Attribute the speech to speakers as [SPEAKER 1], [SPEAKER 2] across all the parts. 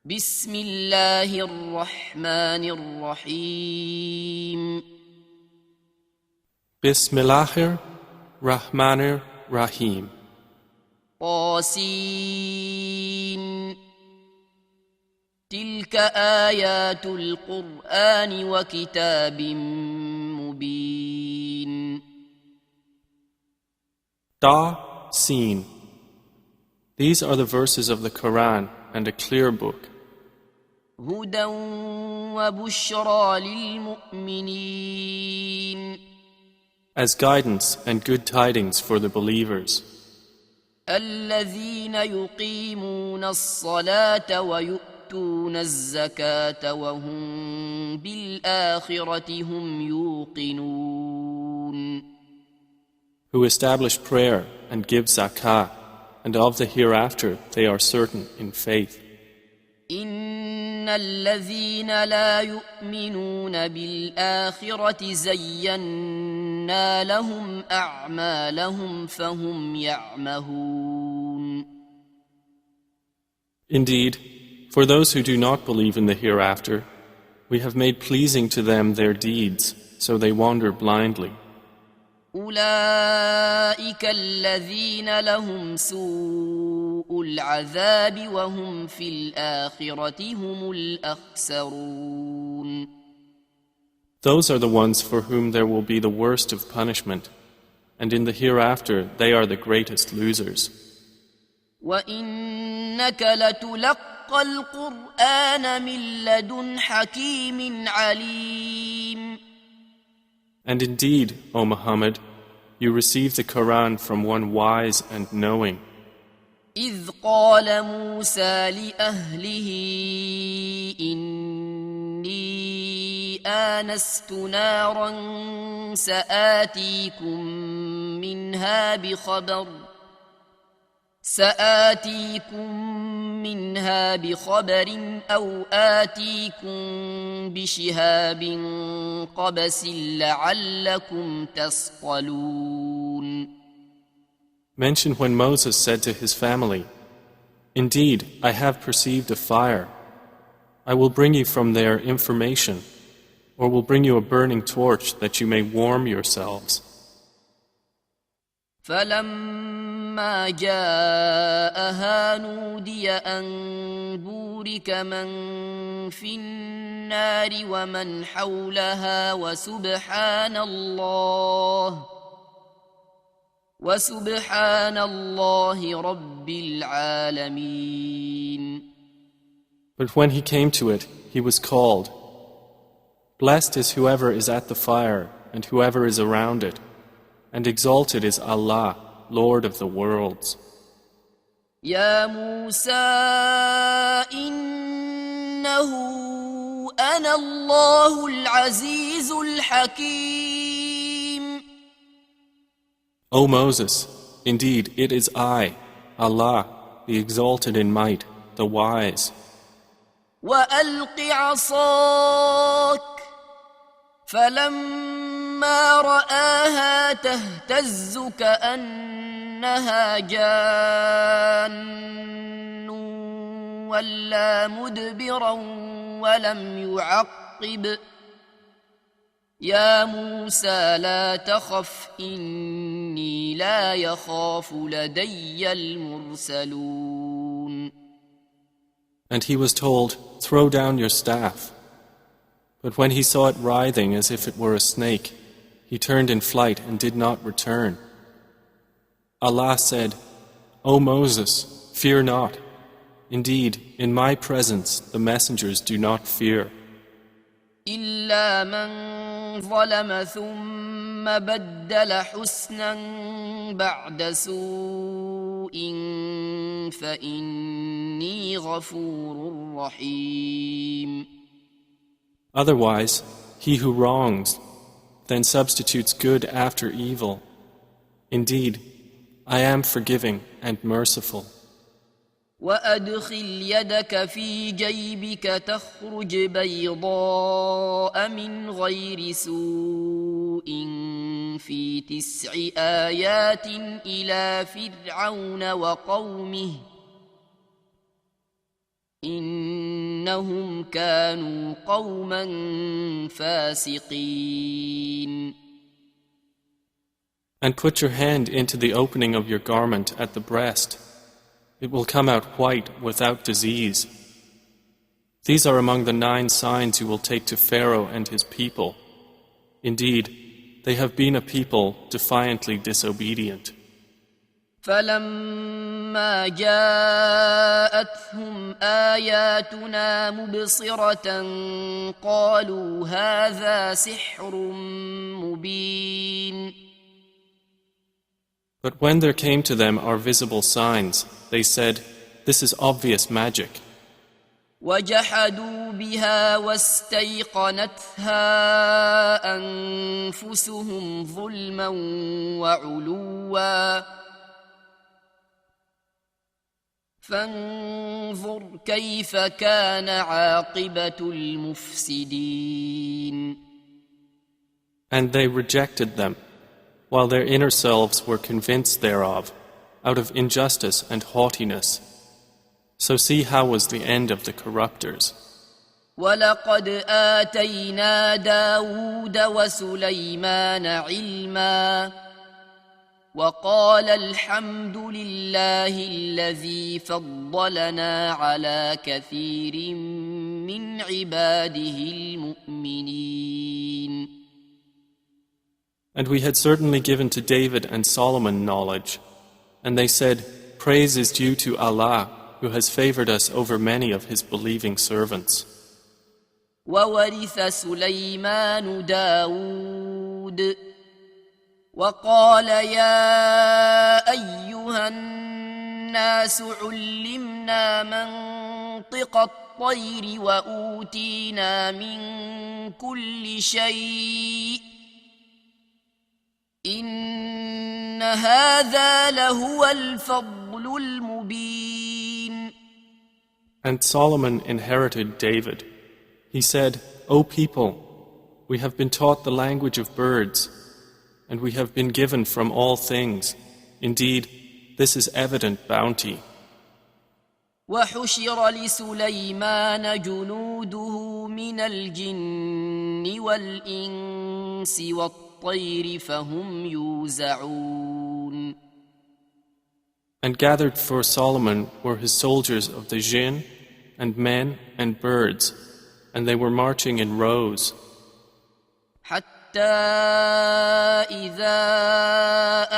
[SPEAKER 1] بسم الله الرحمن الرحيم
[SPEAKER 2] Bismillahir Rahmanir Rahim.
[SPEAKER 1] طاسين تلك آيات القرآن وكتاب مبين
[SPEAKER 2] Ta Sin. These are the verses of the Quran and a clear book,
[SPEAKER 1] هدى وبشرى للمؤمنين
[SPEAKER 2] as guidance and good tidings for the believers,
[SPEAKER 1] الذين يقيمون الصلاة ويؤتون الزكاة وهم بالآخرة هم يوقنون
[SPEAKER 2] who establish prayer and give zakah, and of the hereafter they are certain in faith.
[SPEAKER 1] إن الذين لا يؤمنون بالآخرة زينا لهم أعمالهم فهم يعمهون
[SPEAKER 2] Indeed, for those who do not believe in the hereafter, we have made pleasing to them their deeds, so they wander blindly.
[SPEAKER 1] أولئك الذين لهم سوء العذاب وهم في الآخرة هم الأخسرون
[SPEAKER 2] Those are the ones for whom there will be the worst of punishment, and in the hereafter they are the greatest losers.
[SPEAKER 1] وإنك لتلقى القرآن من لدن حكيم عليم
[SPEAKER 2] And indeed, O Muhammad, you receive the Quran from one wise and knowing.
[SPEAKER 1] إذ قال موسى لأهله إني آنست نارا سآتيكم منها بخبر أو آتيكم بشهاب قبس لعلكم تصطلون
[SPEAKER 2] Mention when Moses said to his family, "Indeed, I have perceived a fire. I will bring you from there information, or will bring you a burning torch that you may warm yourselves."
[SPEAKER 1] فلما جاءها نودي أن بورك من في النار ومن حولها وسبحان الله رب العالمين.
[SPEAKER 2] But when he came to it, he was called. Blessed is whoever is at the fire and whoever is around it, and exalted is Allah, Lord of the worlds.
[SPEAKER 1] يا موسى إنه أنا الله العزيز الحكيم.
[SPEAKER 2] O Moses, indeed it is I, Allah, the exalted in might, the wise.
[SPEAKER 1] وألق عصاك فلما رآها تهتز كأنها جان ولا مدبرا ولم يعقب يا موسى لا تخف إني لا يخاف لدي المرسلون.
[SPEAKER 2] And he was told, "Throw down your staff." But when he saw it writhing as if it were a snake, he turned in flight and did not return. Allah said, "O Moses, fear not. Indeed, in my presence the messengers do not fear.
[SPEAKER 1] إلا من ظلم ثم بدل حسنا بعد سوء فإني غفور رحيم.
[SPEAKER 2] Otherwise, he who wrongs, then substitutes good after evil. Indeed, I am forgiving and merciful."
[SPEAKER 1] وأدخل يدك في جيبك تخرج بيضاء من غير سوء في 9 آيات إلى فرعون وقومه إنهم كانوا قوما فاسقين.
[SPEAKER 2] And put your hand into the opening of your garment at the breast. It will come out white without disease. These are among the 9 signs you will take to Pharaoh and his people. Indeed, they have been a people defiantly disobedient.
[SPEAKER 1] فلما جاءتهم آياتنا مبصرة قالوا هذا سحر مبين.
[SPEAKER 2] But when there came to them our visible signs, they said, "This is obvious magic."
[SPEAKER 1] وجحدوا بها واستيقنتها أنفسهم ظلما وعلوا فانظر كيف كان عاقبة المفسدين.
[SPEAKER 2] And they rejected them, while their inner selves were convinced thereof, out of injustice and haughtiness. So see how was the end of the corruptors.
[SPEAKER 1] ولقد آتينا داود وسليمان علما وقال الحمد لله الذي فضلنا على كثير من عباده المؤمنين.
[SPEAKER 2] And we had certainly given to David and Solomon knowledge, and they said, "Praise is due to Allah, who has favored us over many of his believing servants."
[SPEAKER 1] وورث سليمان داود وقال يا أيها الناس علمنا منطق الطير وأوتينا من كل شيء إن هذا لهو الفضل المبين.
[SPEAKER 2] And Solomon inherited David. He said, "O people, we have been taught the language of birds, and we have been given from all things. Indeed, this is evident bounty."
[SPEAKER 1] وحشر لسليمان جنوده من الجن والإنس والطير فهم يوزعون.
[SPEAKER 2] And gathered for Solomon were his soldiers of the jinn, and men and birds, and they were marching in rows.
[SPEAKER 1] حتى إذا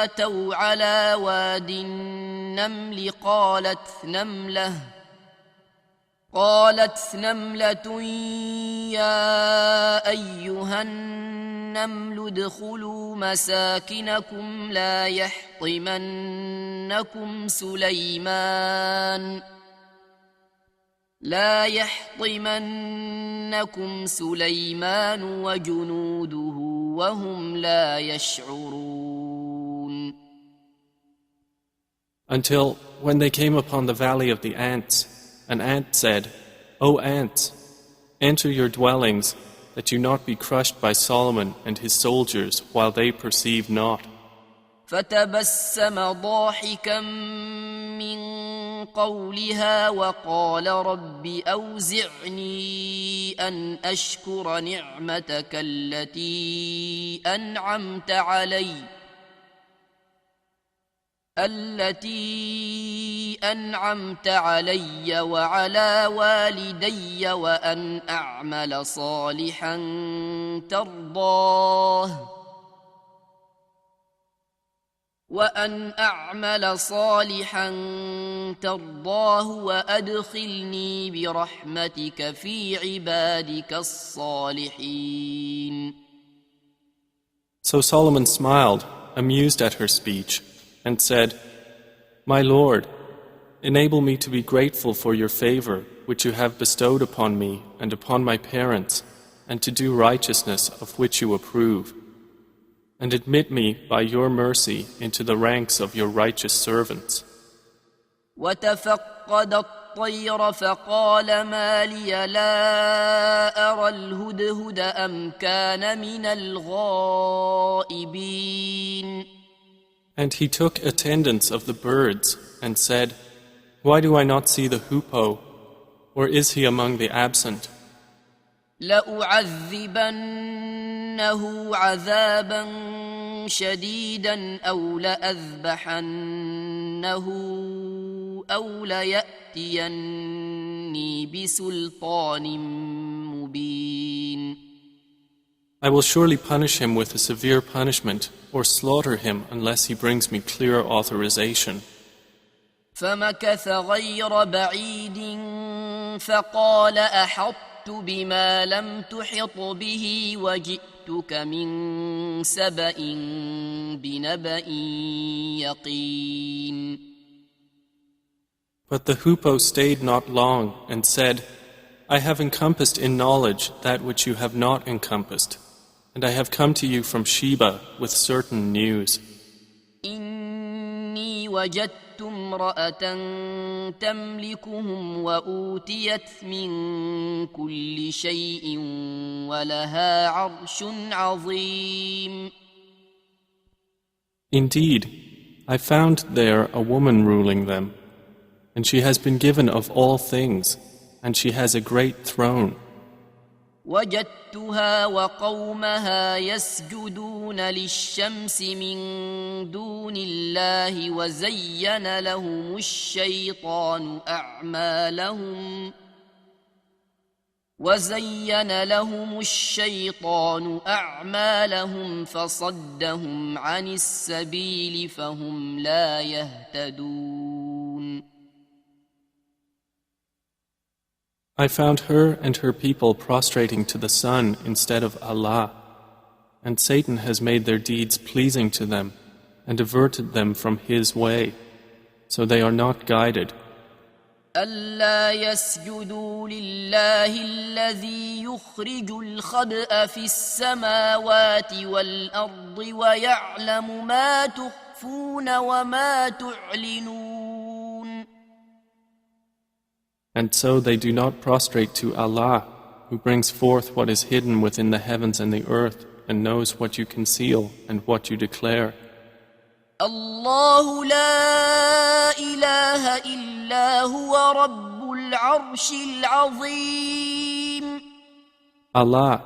[SPEAKER 1] أتوا على واد النمل قالت نملة يا أيها النمل ادخلوا مساكنكم لا يحطمنكم سليمان وجنوده وهم لا يشعرون.
[SPEAKER 2] Until when they came upon the valley of the ants, an ant said, "O ants, enter your dwellings, that you not be crushed by Solomon and his soldiers while they perceive not."
[SPEAKER 1] فتبسم ضاحكا من قولها وقال رب أوزعني أن أشكر نعمتك التي أنعمت علي وعلى والدي وأن أعمل صالحا ترضاه وأدخلني برحمتك في عبادك الصالحين.
[SPEAKER 2] So Solomon smiled, amused at her speech, and said, "My Lord, enable me to be grateful for your favor which you have bestowed upon me and upon my parents, and to do righteousness of which you approve. And admit me by your mercy into the ranks of your righteous servants."
[SPEAKER 1] وتفقد الطير فقال ما لي لا أرى الهدهد أم كان من الغائبين.
[SPEAKER 2] And he took attendance of the birds and said, "Why do I not see the hoopoe? Or is he among the absent?
[SPEAKER 1] لأعذبنه عذابا شديدا أو لأذبحنه أو ليأتيني بسلطان مبين.
[SPEAKER 2] I will surely punish him with a severe punishment, or slaughter him unless he brings me clear authorization.
[SPEAKER 1] فمكث غير بعيد فقال أحطت بما لم تحط به وجئتك من سبأ بنبأ يقين.
[SPEAKER 2] But the hoopoe stayed not long and said, I have encompassed in knowledge that which you have not encompassed, and I have come to you from Sheba with certain news.
[SPEAKER 1] إني وجدت امرأة تملكهم وأوتيت من كل شيء ولها عرش عظيم.
[SPEAKER 2] Indeed, I found there a woman ruling them, and she has been given of all things, and she has a great throne.
[SPEAKER 1] وجدتها وقومها يسجدون للشمس من دون الله وزين لهم الشيطان أعمالهم فصدهم عن السبيل فهم لا يهتدون.
[SPEAKER 2] I found her and her people prostrating to the sun instead of Allah, and Satan has made their deeds pleasing to them and averted them from his way, so they are not guided.
[SPEAKER 1] ألا يسجدوا لله الذي يخرج الخبأ في السماوات والأرض ويعلم ما تخفون وما تعلنون.
[SPEAKER 2] And so they do not prostrate to Allah, who brings forth what is hidden within the heavens and the earth, and knows what you conceal and what you declare.
[SPEAKER 1] الله لا إله إلا هو رب العرش العظيم.
[SPEAKER 2] Allah,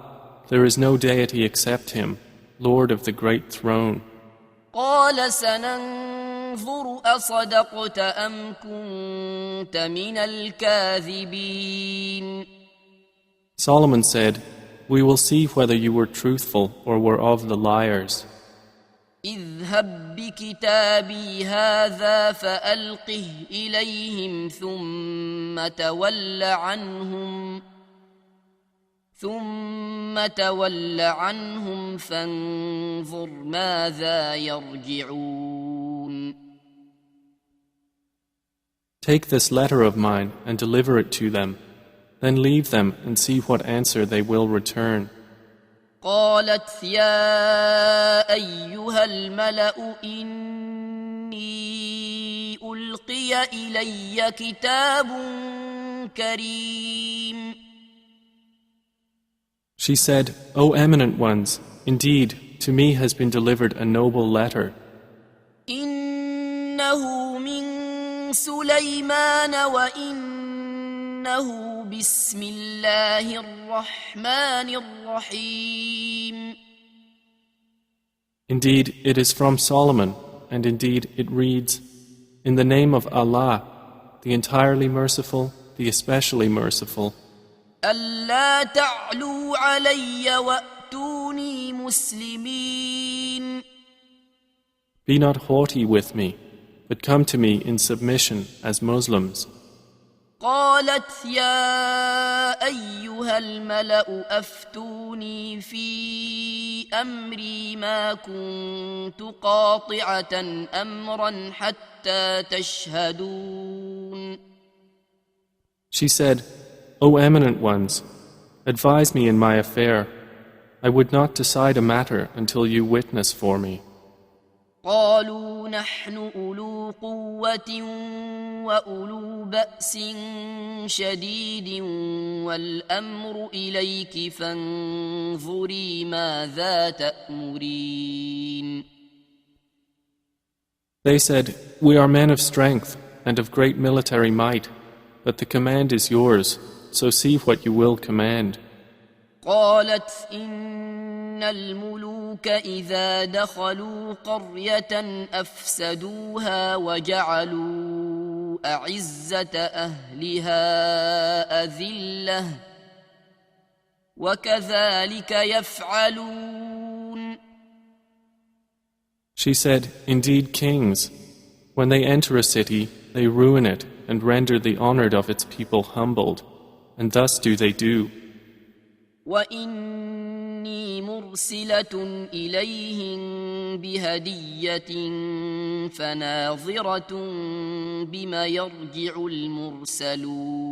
[SPEAKER 2] there is no deity except Him, Lord of the great throne.
[SPEAKER 1] قال سننظر أصدقت أم كنت من الكاذبين.
[SPEAKER 2] Solomon said, We will see whether you were truthful or were of the liars.
[SPEAKER 1] اذهب بكتابي هذا فألقه إليهم ثم تول عنهم فانظر ماذا يرجعون.
[SPEAKER 2] Take this letter of mine and deliver it to them, then leave them and see what answer they will return.
[SPEAKER 1] قالت يا أيها الملأ إني ألقي إلي كتاب كريم.
[SPEAKER 2] She said, O eminent ones, indeed, to me has been delivered a noble letter.
[SPEAKER 1] إنه من سليمان وإنه بسم الله الرحمن الرحيم.
[SPEAKER 2] Indeed, it is from Solomon, and indeed it reads, In the name of Allah, the entirely merciful, the especially merciful.
[SPEAKER 1] ألا تعلوا علي وأتوني مسلمين.
[SPEAKER 2] Be not haughty with me, but come to me in submission as Muslims.
[SPEAKER 1] قالت يا أيها الملأ أفتوني في أمري ما كنت قاطعة أمرا حتى تشهدون.
[SPEAKER 2] She said, O eminent ones, advise me in my affair. I would not decide a matter until you witness for me.
[SPEAKER 1] قالوا نحن أولو قوة وأولو بأس شديد والأمر إليك فانظري ماذا تأمرين.
[SPEAKER 2] They said, We are men of strength and of great military might, but the command is yours, so see what you will command.
[SPEAKER 1] قالت إن الملوك إذا دخلوا قرية أفسدوها وجعلوا أعزة أهلها أذلة وكذلك يفعلون.
[SPEAKER 2] She said, Indeed, kings, when they enter a city, they ruin it and render the honored of its people humbled, and thus do they do.
[SPEAKER 1] وإني مرسلة إليهم بهدية فناظرة بما يرجع المرسلون.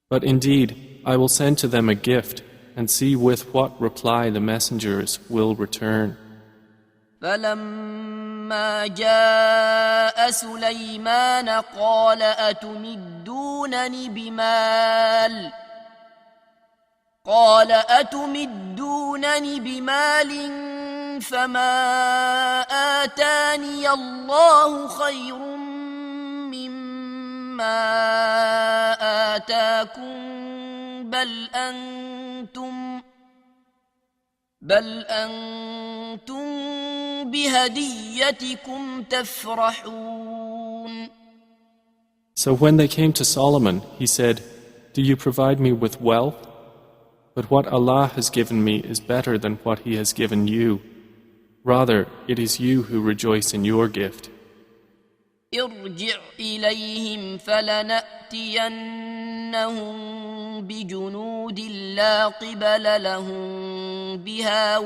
[SPEAKER 2] But indeed, I will send to them a gift, and see with what reply the messengers will return.
[SPEAKER 1] فلما جاء سليمان قال أتمدونني بمال فما آتاني الله خير مما آتاكم بل أنتم بهديتكم تفرحون.
[SPEAKER 2] So when they came to Solomon, he said, Do you provide me with wealth? But what Allah has given me is better than what He has given you. Rather, it is you who rejoice in your gift.
[SPEAKER 1] ارجع إليهم فلنأتينهم بجنود لا قبل لهم بها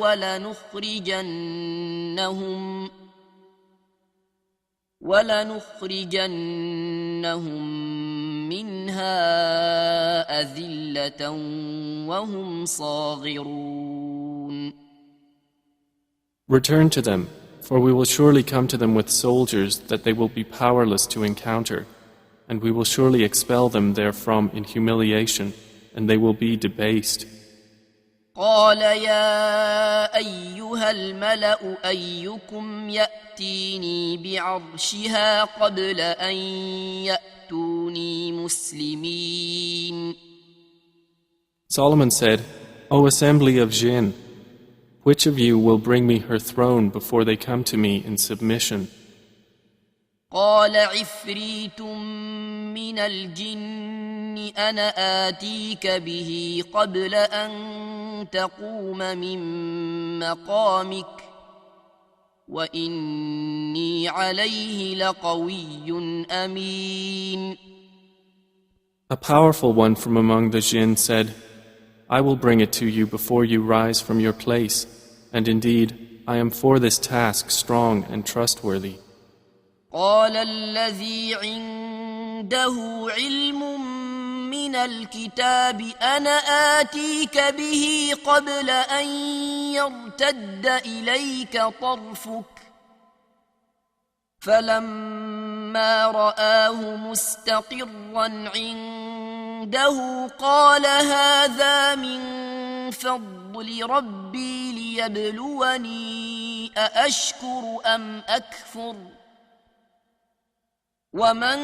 [SPEAKER 1] ولنخرجنهم منها أذلة وهم صاغرون.
[SPEAKER 2] Return to them, for we will surely come to them with soldiers that they will be powerless to encounter, and we will surely expel them therefrom in humiliation, and they will be debased.
[SPEAKER 1] قال يا أيها الملأ أيكم يأتيني بعرشها قبل أن يأتوني مسلمين.
[SPEAKER 2] Solomon said, O assembly of jinn, which of you will bring me her throne before they come to me in submission?
[SPEAKER 1] قال عفريت من الجن أنا آتيك به قبل أن تقوم من مقامك وإني عليه لقوي أمين.
[SPEAKER 2] A powerful one from among the jinn said, I will bring it to you before you rise from your place, and indeed, I am for this task strong and trustworthy.
[SPEAKER 1] قال الذي عنده علم من الكتاب أنا آتيك به قبل أن يرتد إليك طرفك فلما رآه مستقرا عنده قال هذا من فضل ربي ليبلوني أأشكر أم أكفر ومن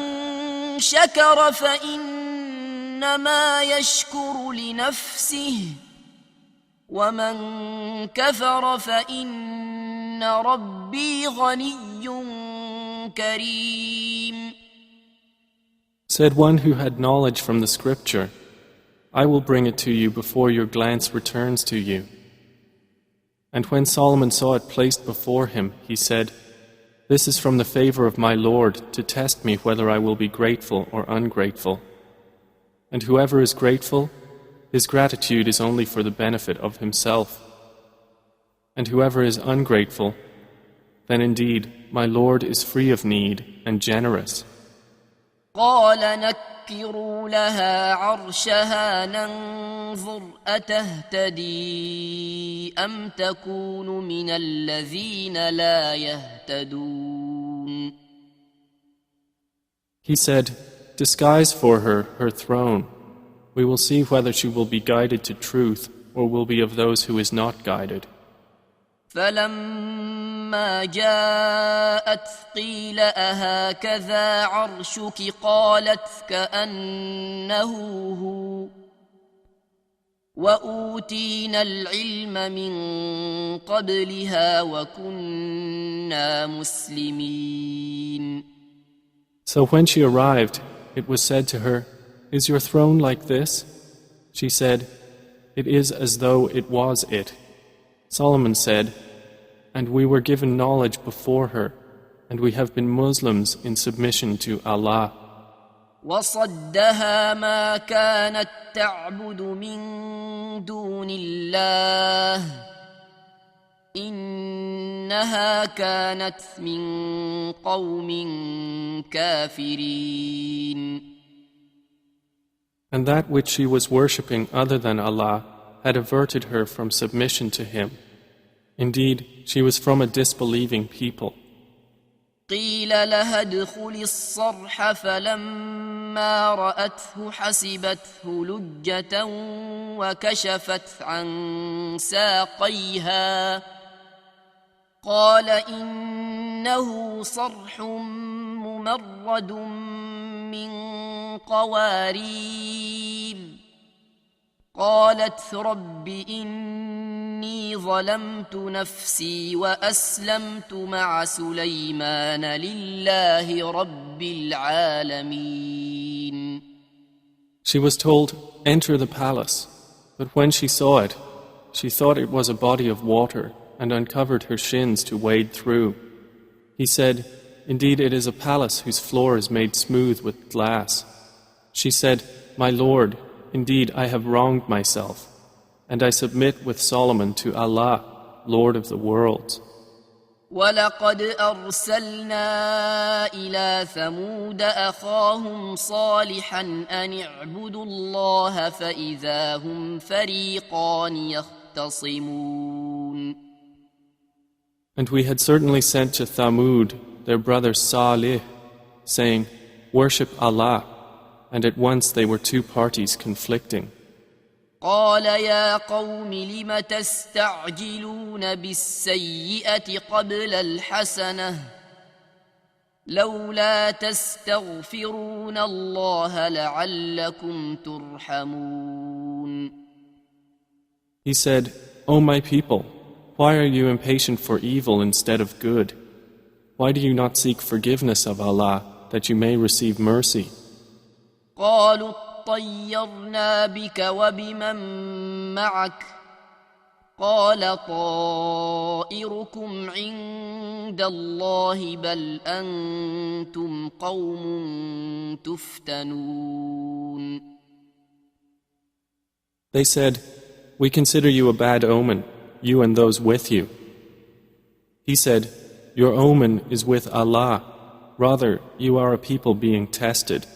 [SPEAKER 1] شكر فإنما يشكر لنفسه ومن كفر فإن ربي غني كريم.
[SPEAKER 2] Said one who had knowledge from the scripture, I will bring it to you before your glance returns to you. And when Solomon saw it placed before him, he said, This is from the favor of my Lord to test me whether I will be grateful or ungrateful. And whoever is grateful, his gratitude is only for the benefit of himself. And whoever is ungrateful, then indeed my Lord is free of need and generous.
[SPEAKER 1] قال نكروا لها عرشها ننظر أتهتدي أم تكون من الذين لا يهتدون.
[SPEAKER 2] He said, Disguise for her her throne. We will see whether she will be guided to truth or will be of those who is not guided.
[SPEAKER 1] فلما جاءت قيل أهكذا عرشك قالت كأنه هو وأوتينا العلم من قبلها وكنا مسلمين.
[SPEAKER 2] So when she arrived, it was said to her, "Is your throne like this?" She said, "It is as though it was it." Solomon said, "And we were given knowledge before her, and we have been Muslims in submission to Allah."
[SPEAKER 1] وصدها ما كانت تعبد من دون الله إنها كانت من قوم كافرين.
[SPEAKER 2] And that which she was worshipping other than Allah had averted her from submission to Him. Indeed, she was from a disbelieving people.
[SPEAKER 1] قيل لها ادخلي الصرح فلما رأته حسبته لجة وكشفت عن ساقيها قال إنه صرح ممرد من قوارير قالت رب إني ظلمت نفسي وأسلمت مع سليمان لله رب العالمين.
[SPEAKER 2] She was told, "Enter the palace." But when she saw it, she thought it was a body of water and uncovered her shins to wade through. He said, "Indeed it is a palace whose floor is made smooth with glass." She said, "My Lord, indeed I have wronged myself, and I submit with Solomon to Allah, Lord of the worlds."
[SPEAKER 1] وَلَقَدْ أَرْسَلْنَا إِلَى ثَمُودَ أَخَاهُمْ صَالِحًا أَنِ اعْبُدُوا اللَّهَ فَإِذَا هُمْ فَرِيقَانِ يَخْتَصِمُونَ.
[SPEAKER 2] And we had certainly sent to Thamud their brother Salih, saying, "Worship Allah," and at once they were two parties conflicting.
[SPEAKER 1] قال يا قوم لم تستعجلون بالسيئة قبل الحسنة لولا تستغفرون الله لعلكم ترحمون.
[SPEAKER 2] He said, "O my people, why are you impatient for evil instead of good? Why do you not seek forgiveness of Allah that you may receive mercy?"
[SPEAKER 1] قالوا طيرنا بك وبمن معك قال طائركم عند الله بل أنتم قوم تفتنون.
[SPEAKER 2] They said, "We consider you a bad omen, you and those with you." He said, "Your omen is with Allah. Rather, you are a people being tested."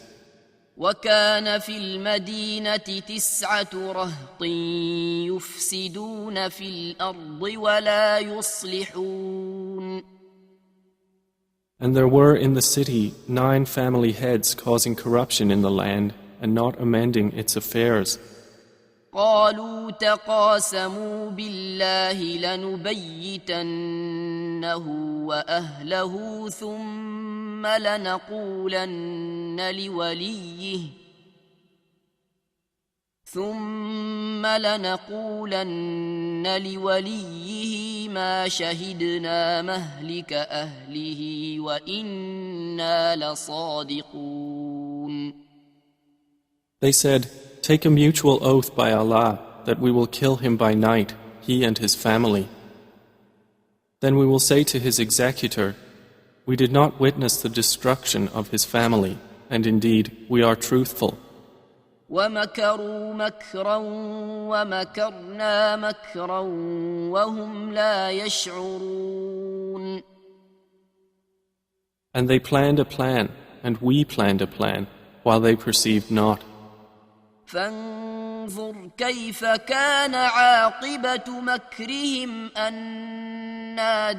[SPEAKER 1] وكان في المدينة 9 رهط يفسدون في الأرض ولا يصلحون.
[SPEAKER 2] And there were in the city 9 family heads causing corruption in the land and not amending its affairs.
[SPEAKER 1] قالوا تقاسموا بالله لنبيتنه وأهله ثم لنقولن لوليه ما شهدنا مهلك أهله وإنا لصادقون.
[SPEAKER 2] They said, "Take a mutual oath by Allah that we will kill him by night, he and his family. Then we will say to his executor, we did not witness the destruction of his family, and indeed we are truthful."
[SPEAKER 1] ومكروا مكرا ومكرنا مكرا وهم لا يشعرون.
[SPEAKER 2] And they planned a plan, and we planned a plan, while they perceived not.
[SPEAKER 1] فانظر كيف كان عاقبة مكرهم أنا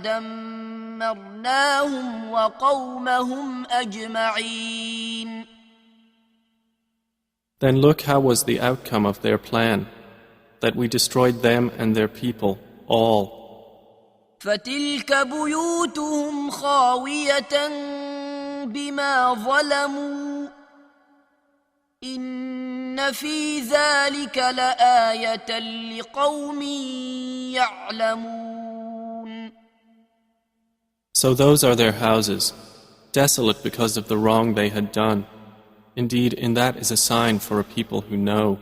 [SPEAKER 1] دمرناهم وقومهم أجمعين.
[SPEAKER 2] Then look how was the outcome of their plan, that we destroyed them and their people, all.
[SPEAKER 1] فتلك بيوتهم خاوية بما ظلموا إن في ذلك لآية لقوم يعلمون.
[SPEAKER 2] So those are their houses, desolate because of the wrong they had done. Indeed, in that is a sign for a people who know.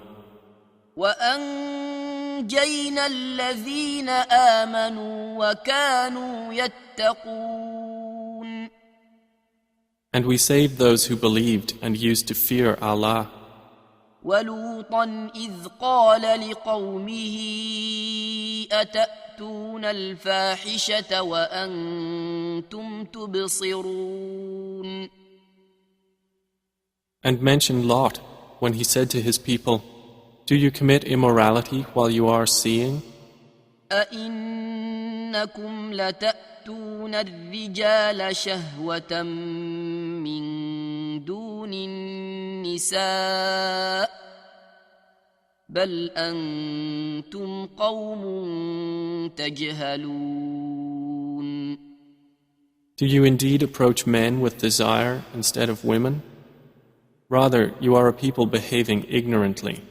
[SPEAKER 1] وأنجينا الذين آمنوا وكانوا يتقون.
[SPEAKER 2] And we saved those who believed and used to fear Allah.
[SPEAKER 1] ولوطا إذ قال لقومه أتأتون الفاحشة وأنتم تبصرون.
[SPEAKER 2] And mention Lot when he said to his people, "Do you commit immorality while you are seeing?
[SPEAKER 1] أئنكم لتأتون الرجال شهوة من دون النساء بل أنتم قوم تجهلون."
[SPEAKER 2] Do you indeed approach men with desire instead of women? Rather, you are a people behaving ignorantly.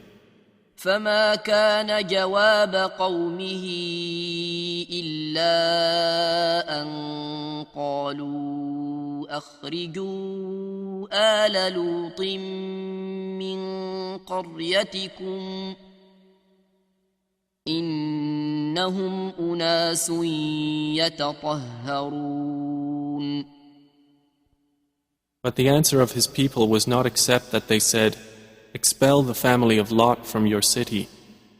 [SPEAKER 1] فما كان جواب قومه إلا أن قالوا أخرجوا آل لوط من قريتكم إنهم أناس يتطهرون.
[SPEAKER 2] But the answer of his people was not except that they said, "Expel the family of Lot from your city.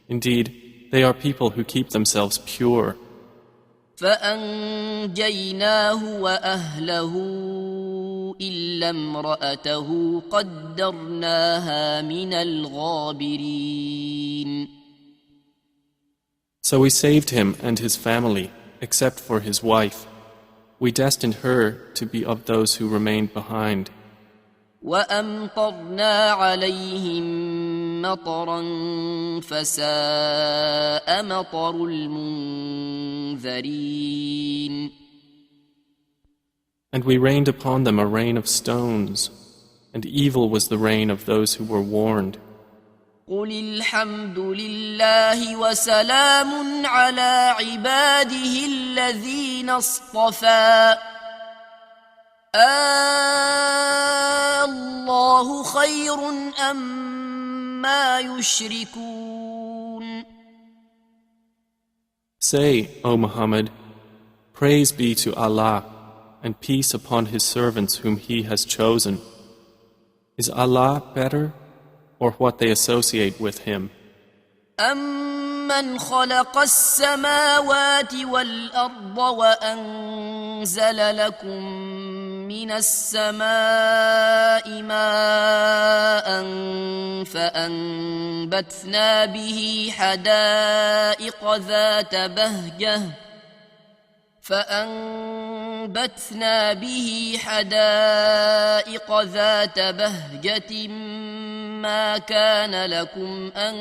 [SPEAKER 2] Indeed, they are people who keep themselves pure."
[SPEAKER 1] فأنجيناه وأهله إلا امرأته قدرناها من الغابرين.
[SPEAKER 2] So we saved him and his family, except for his wife. We destined her to be of those who remained behind.
[SPEAKER 1] وأمطرنا عليهم مطرا فساء مطر المنذرين.
[SPEAKER 2] And we rained upon them a rain of stones, and evil was the rain of those who were warned.
[SPEAKER 1] قل الحمد لله وسلام على عباده الذين اصطفى الله خير أما يشركون.
[SPEAKER 2] Say, O Muhammad, praise be to Allah, and peace upon His servants whom He has chosen. Is Allah better, or what they associate with Him?
[SPEAKER 1] أَمَّنْ خَلَقَ السَّمَاوَاتِ وَالْأَرْضَ وَأَنزَلَ لَكُم مِّنَ السَّمَاءِ مَاءً فَأَنبَتْنَا بِهِ حَدَائِقَ ذات بهجة ما كان لكم أن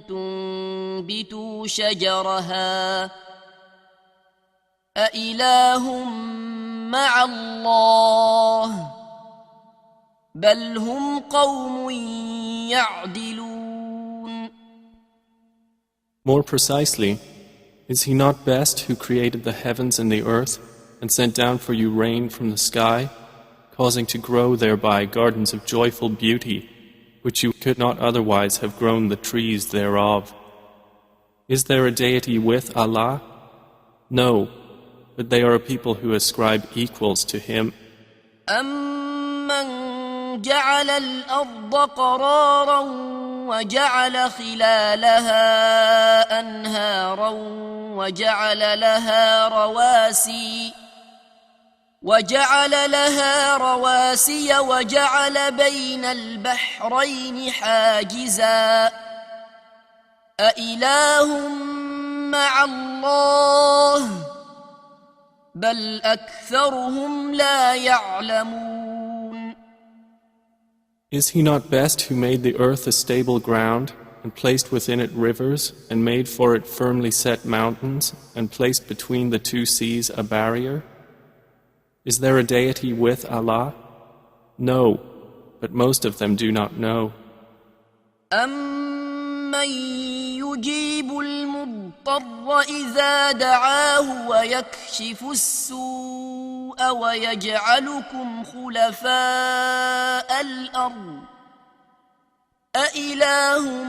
[SPEAKER 1] تنبتوا شجرها أإله مع الله بل هم قوم يعدلون.
[SPEAKER 2] More precisely, is He not best who created the heavens and the earth and sent down for you rain from the sky, causing to grow thereby gardens of joyful beauty, which you could not otherwise have grown the trees thereof? Is there a deity with Allah? No, but they are a people who ascribe equals to Him.
[SPEAKER 1] أَمَّنْ جَعَلَ الْأَرْضَ قَرَارًا وَجَعَلَ خِلَالَهَا أَنْهَارًا وجعل لها رواسي وجعل بين البحرين حاجزا أإله مع الله بل أكثرهم لا يعلمون.
[SPEAKER 2] Is He not best who made the earth a stable ground and placed within it rivers, and made for it firmly set mountains, and placed between the two seas a barrier? Is there a deity with Allah? No, but most of them do not know.
[SPEAKER 1] أَمَّن يُجِيبُ الْمُضْطَرَّ إِذَا دَعَاهُ وَيَكْشِفُ السُّوءَ وَيَجْعَلُكُمْ خُلَفَاءَ الْأَرْضِ أَإِلَٰهٌ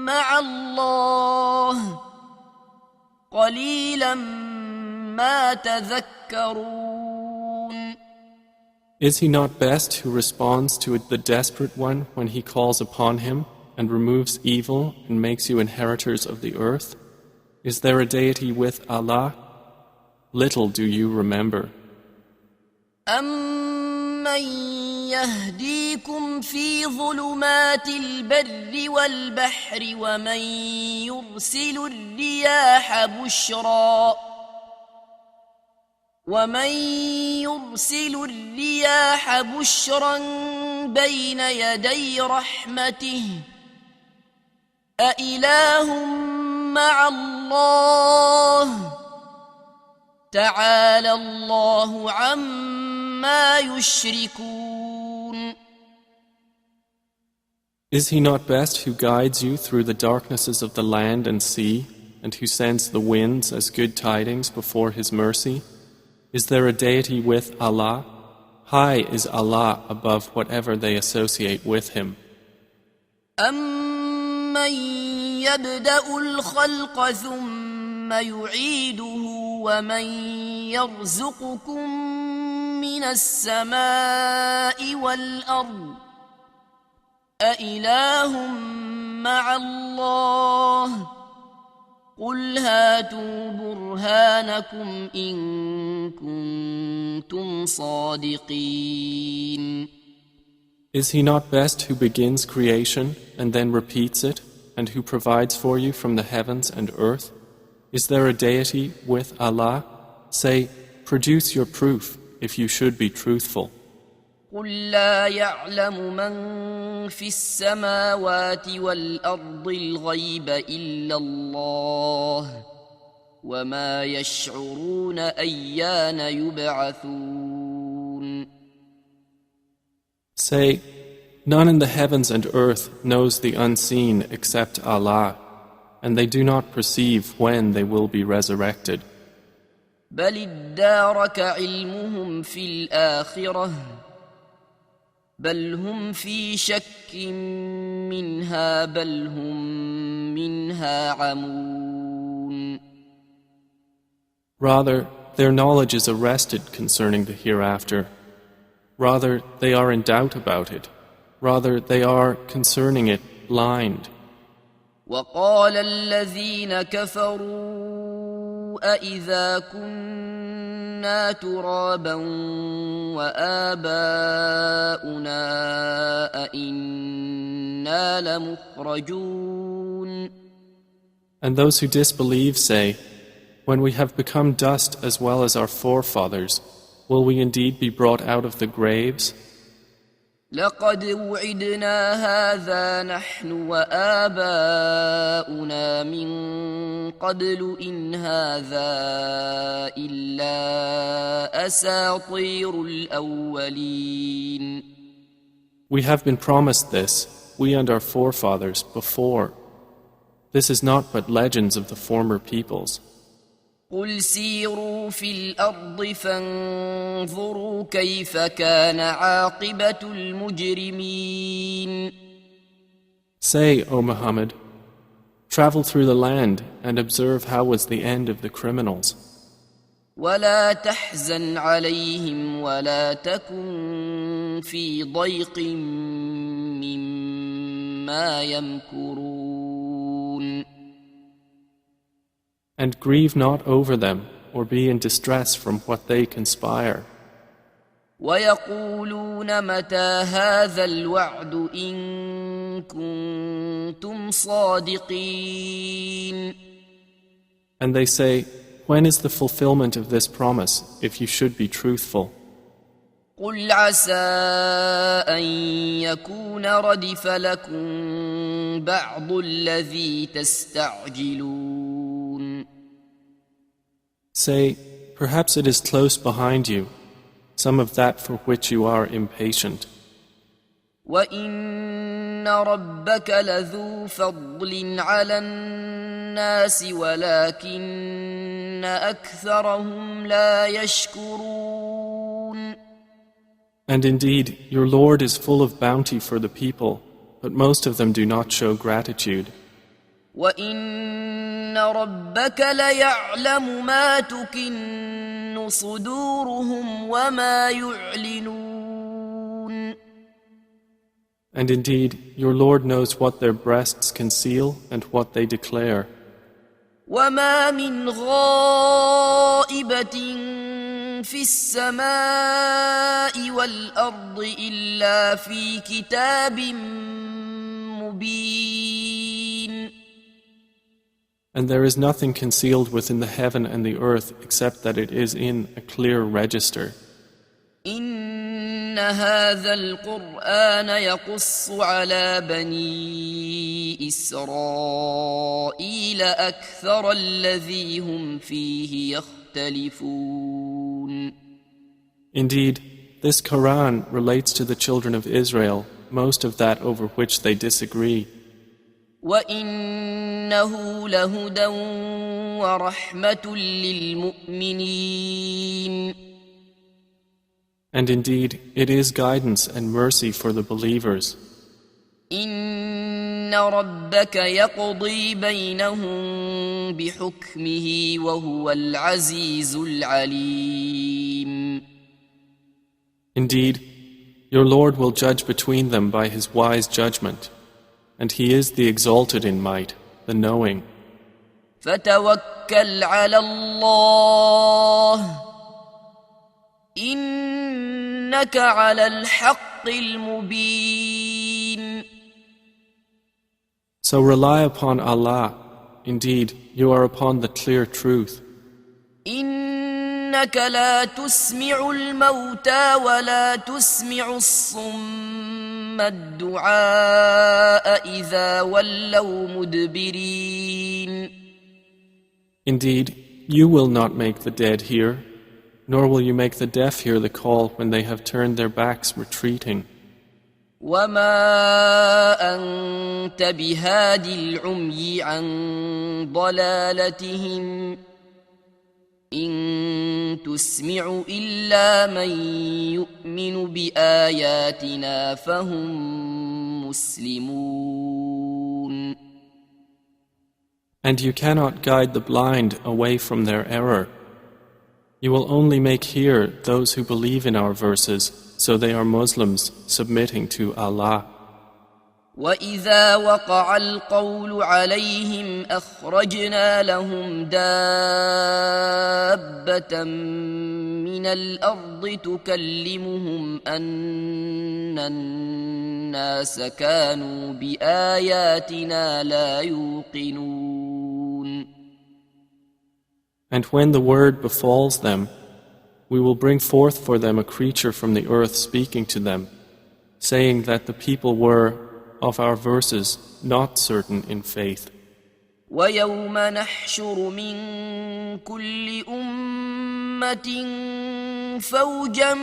[SPEAKER 1] مَّعَ اللَّهِ قَلِيلًا مَّا تَذَكَّرُونَ.
[SPEAKER 2] Is he not best who responds to the desperate one when he calls upon him, and removes evil and makes you inheritors of the earth? Is there a deity with Allah? Little do you remember.
[SPEAKER 1] أَمَّن يَهْدِيكُمْ فِي ظُلُمَاتِ الْبَرِّ وَالْبَحْرِ ومن يرسل الرياح بشرا بين يدي رحمته أإله مع الله تعالى الله عما يشركون.
[SPEAKER 2] Is he not best who guides you through the darknesses of the land and sea, and who sends the winds as good tidings before his mercy? Is there a deity with Allah? High is Allah above whatever they associate with him.
[SPEAKER 1] أَمَّن يَبْدَأُ الْخَلْقَ ثُمَّ يُعِيدُهُ وَمَن يَرْزُقُكُم مِّنَ السَّمَاءِ وَالْأَرْضِ أَإِلَٰهٌ مَّعَ اللَّهِ قُلْ هَاتُوا بُرْهَانَكُمْ إِن كُنتُمْ صَادِقِينَ.
[SPEAKER 2] Is he not best who begins creation and then repeats it, and who provides for you from the heavens and earth? Is there a deity with Allah? Say, produce your proof if you should be truthful.
[SPEAKER 1] قُل لَّا يَعْلَمُ مَن فِي السَّمَاوَاتِ وَالْأَرْضِ الْغَيْبَ إِلَّا اللَّهُ وَمَا يَشْعُرُونَ أَيَّانَ يُبْعَثُونَ.
[SPEAKER 2] Say, none in the heavens and earth knows the unseen except Allah, and they do not perceive when they will be resurrected.
[SPEAKER 1] بَلِ ادَّارَكَ عِلْمُهُمْ فِي الْآخِرَةِ بل هم في شك منها بل هم منها عمون.
[SPEAKER 2] Rather, their knowledge is arrested concerning the hereafter. Rather, they are in doubt about it. Rather, they are, concerning it, blind.
[SPEAKER 1] وقال الذين كفروا أإذا كنا ترابا وآباؤنا أإنا لمخرجون.
[SPEAKER 2] And those who disbelieve say, when we have become dust as well as our forefathers, will we indeed be brought out of the graves?
[SPEAKER 1] لقد وعدنا هذا نحن وآباؤنا من قبل إن هذا إلا أساطير الأولين.
[SPEAKER 2] We have been promised this, we and our forefathers, before. This is not but legends of the former peoples.
[SPEAKER 1] قل سيروا في الأرض فانظروا كيف كان عاقبة المجرمين.
[SPEAKER 2] Say, O Muhammad, travel through the land and observe how was the end of the criminals.
[SPEAKER 1] ولا تحزن عليهم ولا تكن في ضيق مما يمكرون.
[SPEAKER 2] And grieve not over them, or be in distress from what they conspire.
[SPEAKER 1] ويقولون متى هذا الوعد إن كنتم صادقين.
[SPEAKER 2] And they say, when is the fulfillment of this promise, if you should be truthful?
[SPEAKER 1] قل عسى أن يكون ردف لكم بعض الذي تستعجلون.
[SPEAKER 2] Say, perhaps it is close behind you, some of that for which you are impatient.
[SPEAKER 1] وَإِنَّ رَبَّكَ لَذُو فَضْلٍ عَلَى النَّاسِ وَلَكِنَّ أَكْثَرَهُمْ لَا يَشْكُرُونَ.
[SPEAKER 2] And indeed, your Lord is full of bounty for the people, but most of them do not show gratitude.
[SPEAKER 1] وَإِنَّ رَبَّكَ لَيَعْلَمُ مَا تُكِنُّ صُدُورُهُمْ وَمَا يُعْلِنُونَ.
[SPEAKER 2] And indeed, your Lord knows what their breasts conceal and what they declare.
[SPEAKER 1] وَمَا مِنْ غَائِبَةٍ في السماء والأرض إلا في كتاب مبين.
[SPEAKER 2] And there is nothing concealed within the heaven and the earth except that it is in a clear register.
[SPEAKER 1] إن هذا القرآن يقص على بني إسرائيل أكثر الذي هم فيه يختلفون.
[SPEAKER 2] Indeed, this Quran relates to the children of Israel most of that over which they disagree.
[SPEAKER 1] وَإِنَّهُ لَهُدًى وَرَحْمَةٌ لِلْمُؤْمِنِينَ.
[SPEAKER 2] And indeed, it is guidance and mercy for the believers.
[SPEAKER 1] إِنَّ رَبَّكَ يَقْضِي بَيْنَهُم بِحُكْمِهِ وَهُوَ الْعَزِيزُ الْعَلِيمُ.
[SPEAKER 2] Indeed, your Lord will judge between them by His wise judgment, and He is the exalted in might, the knowing.
[SPEAKER 1] فَتَوَكَّلْ عَلَى اللَّهِ إِنَّكَ عَلَى الْحَقِّ الْمُبِينِ.
[SPEAKER 2] So rely upon Allah. Indeed, you are upon the clear truth.
[SPEAKER 1] إِنَّكَ لَا تُسْمِعُ الْمَوْتَى وَلَا تُسْمِعُ الصُّمَّ الدُّعَاءَ إِذَا وَلَّوْا مُدْبِرِينَ.
[SPEAKER 2] Indeed, you will not make the dead hear, nor will you make the deaf hear the call when they have turned their backs retreating.
[SPEAKER 1] وَمَا أَنْتَ بِهَادِ الْعُمْيِ عَنْ ضَلَالَتِهِمْ إِن تُسْمِعُ إِلَّا مَنْ يُؤْمِنُ بِآيَاتِنَا فَهُمْ مُسْلِمُونَ.
[SPEAKER 2] And you cannot guide the blind away from their error. You will only make hear those who believe in our verses, so they are Muslims submitting to Allah.
[SPEAKER 1] وَإِذَا وَقَعَ الْقَوْلُ عَلَيْهِمْ أَخْرَجْنَا لَهُمْ دَابَّةً مِّنَ الْأَرْضِ تُكَلِّمُهُمْ أَنَّ النَّاسَ كَانُوا بِآيَاتِنَا لَا يُوقِنُونَ.
[SPEAKER 2] And when the word befalls them, we will bring forth for them a creature from the earth speaking to them, saying that the people were, of our verses, not certain in faith.
[SPEAKER 1] وَيَوْمَ نَحْشُرُ مِنْ كُلِّ أُمَّةٍ فَوْجًا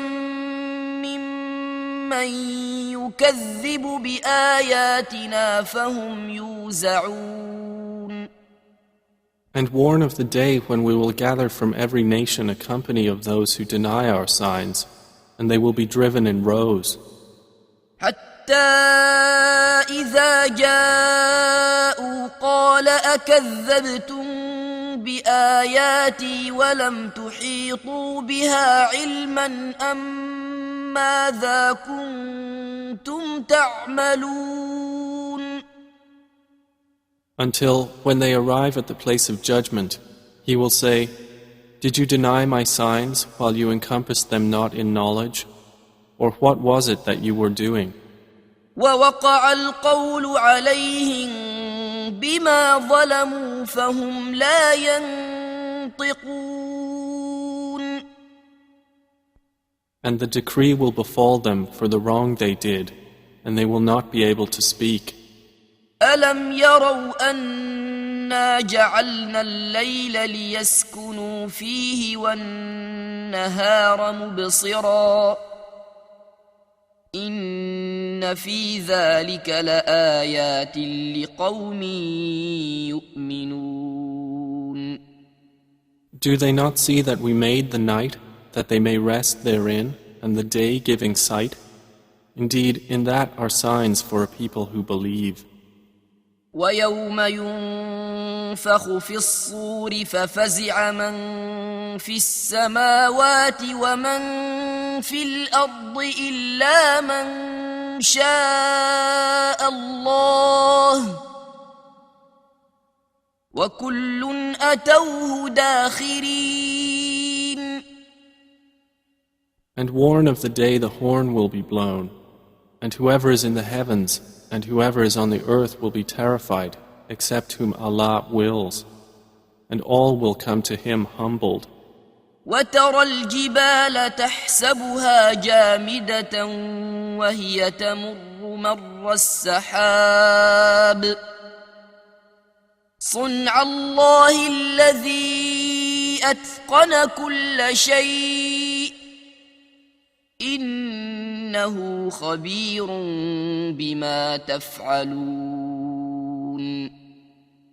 [SPEAKER 1] مِّمَّنْ يُكَذِّبُ بِآيَاتِنَا فَهُمْ يُوزَعُونَ.
[SPEAKER 2] And warn of the day when we will gather from every nation a company of those who deny our signs, and they will be driven in rows.
[SPEAKER 1] حتى إذا جاءوا قال أكذبتم بآياتي ولم تحيطوا بها علما أم ماذا كنتم تعملون.
[SPEAKER 2] Until, when they arrive at the place of judgment, he will say, Did you deny my signs while you encompassed them not in knowledge? Or what was it that you were doing?
[SPEAKER 1] ووقع القول عليهم بما ظلموا فهم لا ينطقون.
[SPEAKER 2] And the decree will befall them for the wrong they did, and they will not be able to speak.
[SPEAKER 1] ألم يروا أنا جعلنا الليل ليسكنوا فيه والنهار مبصرا إن في ذلك لآيات لقوم يؤمنون.
[SPEAKER 2] Do they not see that we made the night that they may rest therein, and the day giving sight? Indeed, in that are signs for a people who believe.
[SPEAKER 1] ويوم ينفخ في الصور ففزع من في السماوات ومن في الأرض إلا من شاء الله وكل أتوه داخرين.
[SPEAKER 2] And warn of the day the horn will be blown, and whoever is in the heavens and whoever is on the earth will be terrified, except whom Allah wills, and all will come to Him humbled.
[SPEAKER 1] وترى الجبال تحسبها جامدة وهي تمر مر السحاب صنع الله الذي أتقن كل شيء إنه خبير بما تفعلون.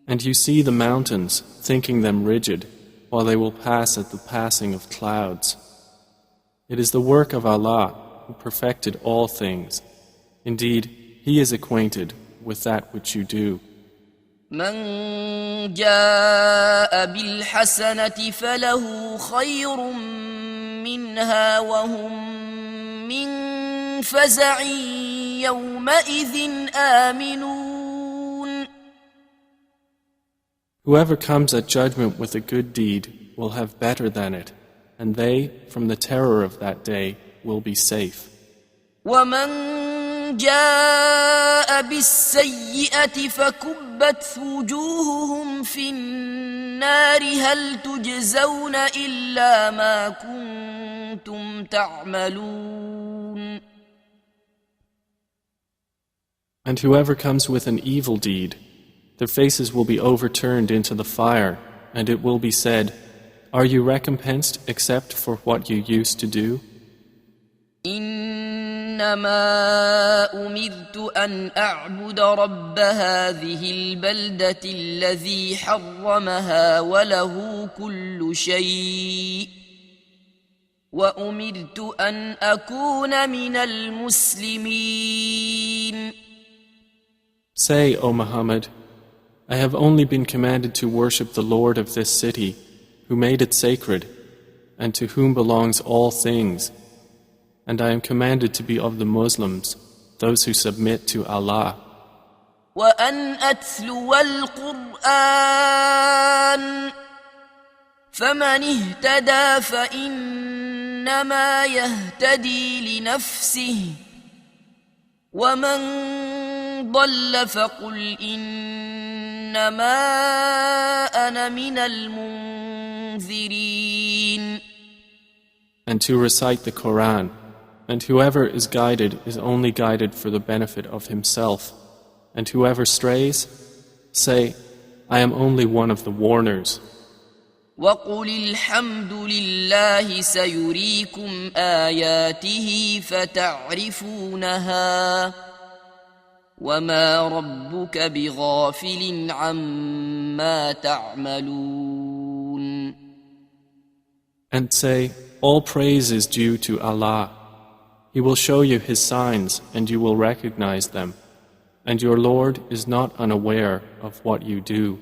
[SPEAKER 2] And you see the mountains, thinking them rigid, while they will pass at the passing of clouds. It is the work of Allah, who perfected all things. Indeed, He is acquainted with that which you do.
[SPEAKER 1] من جاء بالحسنة فله خير منها وهم من فزع يومئذ آمنون.
[SPEAKER 2] Whoever comes at judgment with a good deed will have better than it, and they, from the terror of that day, will be safe.
[SPEAKER 1] ومن جاء بالسيئة فكبت وجوههم في النار هل تجزون إلا ما كنتم تعملون.
[SPEAKER 2] And whoever comes with an evil deed, their faces will be overturned into the fire, and it will be said, "Are you recompensed except for what you used to do?"
[SPEAKER 1] إنما أمرت أن أعبد رب هذه البلدة الذي حرمها وله كل شيء وأمرت أن أكون من المسلمين.
[SPEAKER 2] Say, O Muhammad, I have only been commanded to worship the Lord of this city, who made it sacred, and to whom belongs all things, and I am commanded to be of the Muslims, those who submit to Allah.
[SPEAKER 1] وأن أتلو القرآن فمن اهتدى فإنما يهتدي لنفسه ومن ضل فقل إنما أنا من المنذرين.
[SPEAKER 2] And to recite the Quran, and whoever is guided is only guided for the benefit of himself, and whoever strays, say, I am only one of the warners.
[SPEAKER 1] وقل الحمد لله سيريكم آياته فتعرفونها وما ربك بغافل عما تعملون.
[SPEAKER 2] And say, all praise is due to Allah. He will show you His signs and you will recognize them, and your Lord is not unaware of what you do.